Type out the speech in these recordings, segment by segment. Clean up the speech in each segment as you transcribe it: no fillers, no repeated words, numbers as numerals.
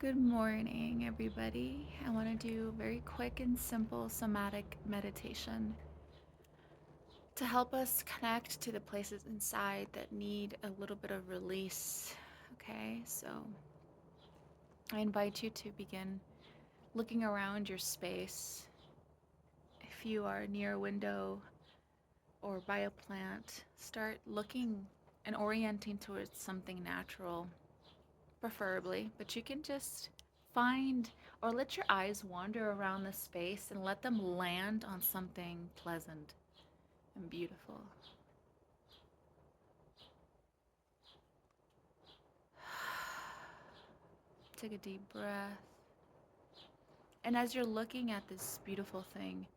Good morning, everybody. I want to do a very quick and simple somatic meditation to help us connect to the places inside that need a little bit of release. Okay, so I invite you to begin looking around your space. If you are near a window or by a plant, start looking and orienting towards something natural, preferably, but you can just find or let your eyes wander around the space and let them land on something pleasant and beautiful. Take a deep breath. And as you're looking at this beautiful thing,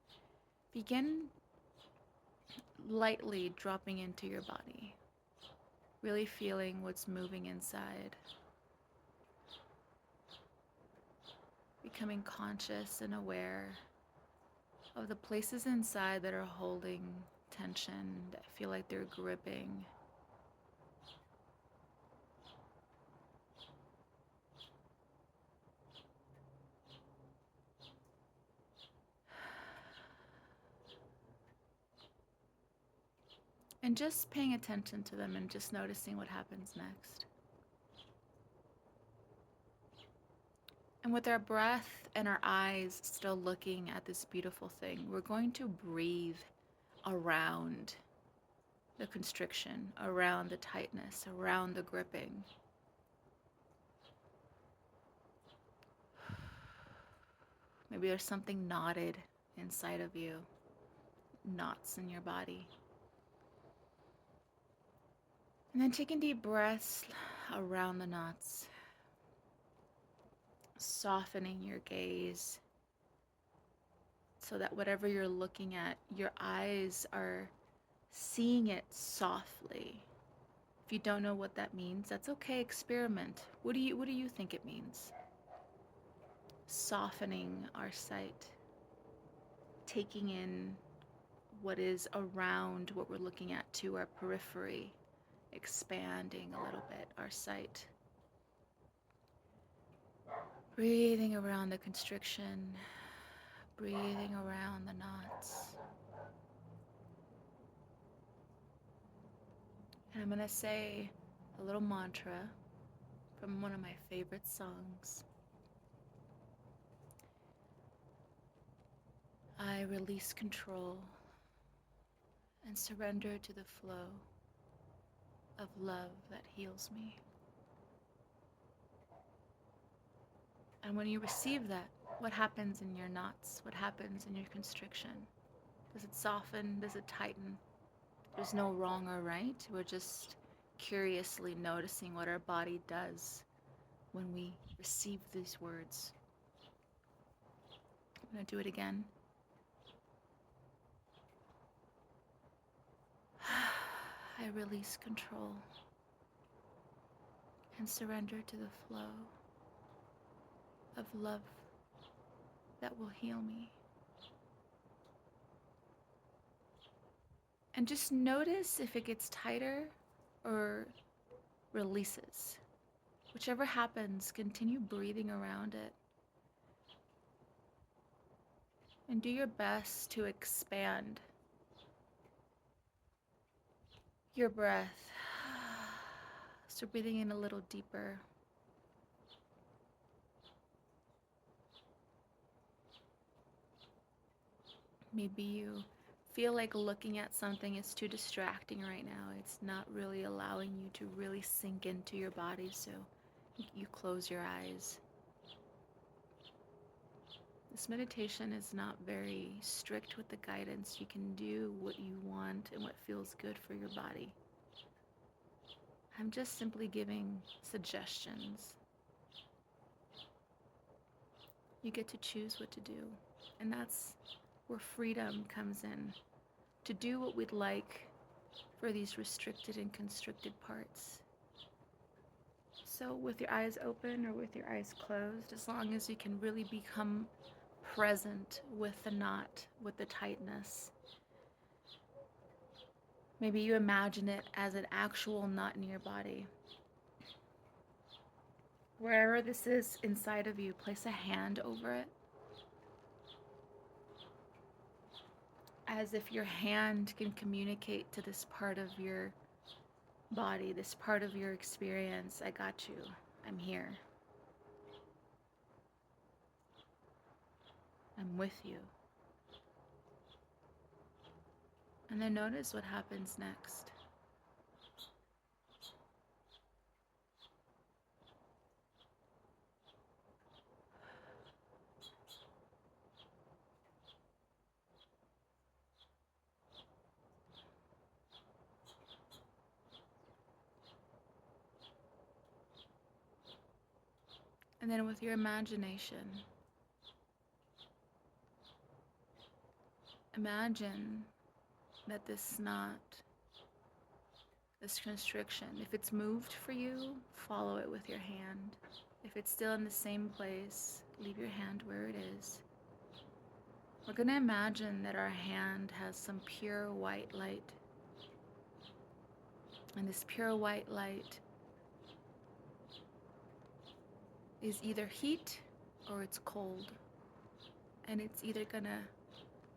begin lightly dropping into your body, really feeling what's moving inside, becoming conscious and aware of the places inside that are holding tension, that feel like they're gripping. And just paying attention to them and just noticing what happens next. And with our breath and our eyes still looking at this beautiful thing, we're going to breathe around the constriction, around the tightness, around the gripping. Maybe there's something knotted inside of you, knots in your body. And then taking deep breaths around the knots, softening your gaze so that whatever you're looking at, your eyes are seeing it softly. If you don't know what that means, that's okay. Experiment. What do you think it means? Softening our sight, taking in what is around what we're looking at to our periphery, expanding a little bit our sight. Breathing around the constriction, breathing around the knots. And I'm going to say a little mantra from one of my favorite songs. I release control and surrender to the flow of love that heals me. And when you receive that, what happens in your knots? What happens in your constriction? Does it soften? Does it tighten? There's no wrong or right. We're just curiously noticing what our body does when we receive these words. I'm going to do it again. I release control and surrender to the flow of love that will heal me. And just notice if it gets tighter or releases. Whichever happens, continue breathing around it. And do your best to expand your breath. So breathing in a little deeper. Maybe you feel like looking at something is too distracting right now. It's not really allowing you to really sink into your body, so you close your eyes. This meditation is not very strict with the guidance. You can do what you want and what feels good for your body. I'm just simply giving suggestions. You get to choose what to do, and that's where freedom comes in. To do what we'd like for these restricted and constricted parts. So with your eyes open or with your eyes closed, as long as you can really become present with the knot, with the tightness. Maybe you imagine it as an actual knot in your body. Wherever this is inside of you, place a hand over it as if your hand can communicate to this part of your body, this part of your experience. I got you. I'm here. I'm with you. And then notice what happens next. And then with your imagination, imagine that this knot, this constriction, if it's moved for you, follow it with your hand. If it's still in the same place, leave your hand where it is. We're going to imagine that our hand has some pure white light. And this pure white light is either heat or it's cold. And it's either going to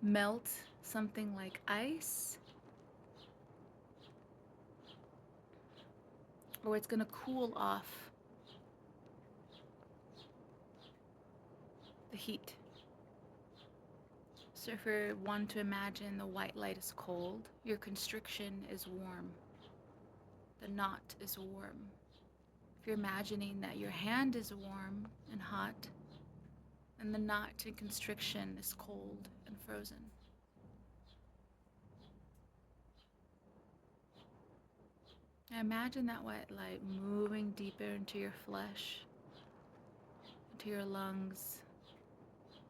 melt something like ice, or it's going to cool off the heat. So if you want to imagine the white light is cold, your constriction is warm. The knot is warm. If you're imagining that your hand is warm and hot, and the knot and constriction is cold and frozen. Now imagine that white light moving deeper into your flesh, into your lungs.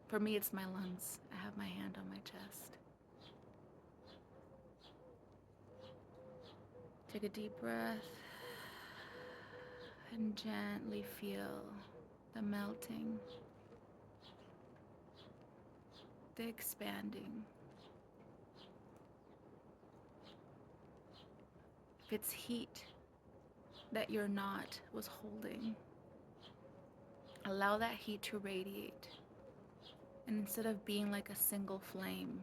For me, it's my lungs. I have my hand on my chest. Take a deep breath and gently feel the melting, the expanding. If it's heat that your knot was holding, allow that heat to radiate. And instead of being like a single flame,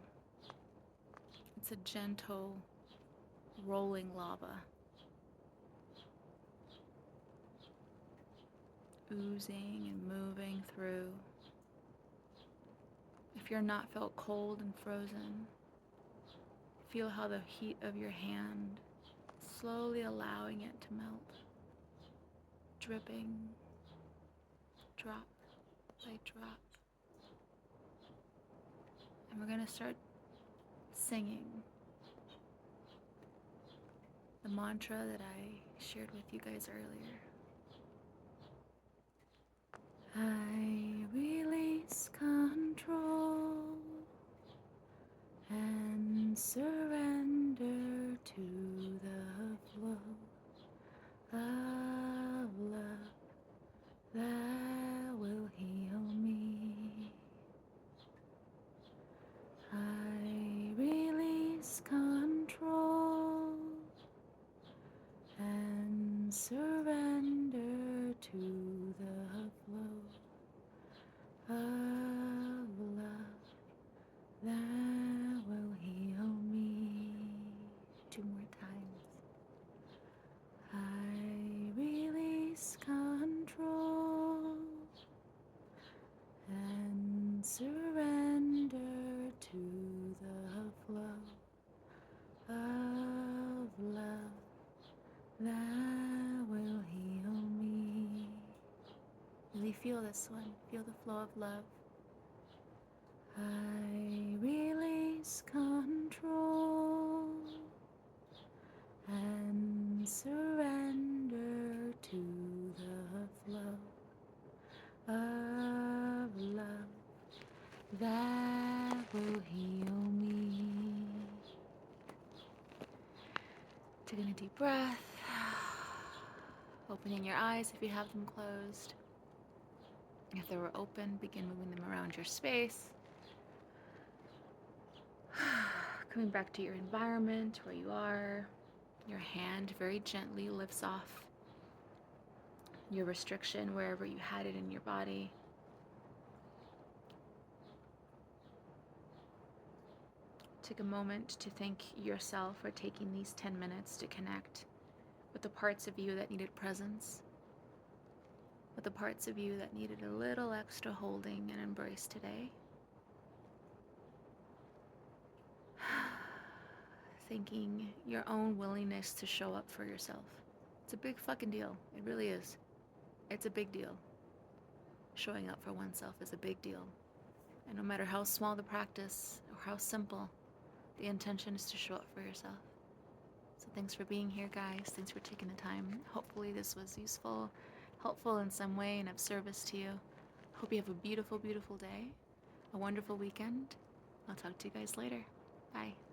it's a gentle rolling lava, oozing and moving through. If your knot felt cold and frozen, feel how the heat of your hand slowly allowing it to melt, dripping, drop by drop. And we're going to start singing the mantra that I shared with you guys earlier. I release control and surrender to the flow of love that will heal me. I release control and surrender to the flow of love that will heal me. 2 more times. I release control and surrender to the flow of love that will heal me. Really feel this one. Feel the flow of love. I release control and surrender to the flow of love that will heal me. Taking a deep breath, opening your eyes if you have them closed. If they were open, begin moving them around your space. Coming back to your environment, where you are. Your hand very gently lifts off your restriction wherever you had it in your body. Take a moment to thank yourself for taking these 10 minutes to connect with the parts of you that needed presence, with the parts of you that needed a little extra holding and embrace today. Thanking your own willingness to show up for yourself. It's a big fucking deal. It really is. It's a big deal. Showing up for oneself is a big deal. And no matter how small the practice or how simple, the intention is to show up for yourself. So thanks for being here, guys. Thanks for taking the time. Hopefully this was useful, helpful in some way, and of service to you. Hope you have a beautiful, beautiful day, a wonderful weekend. I'll talk to you guys later. Bye.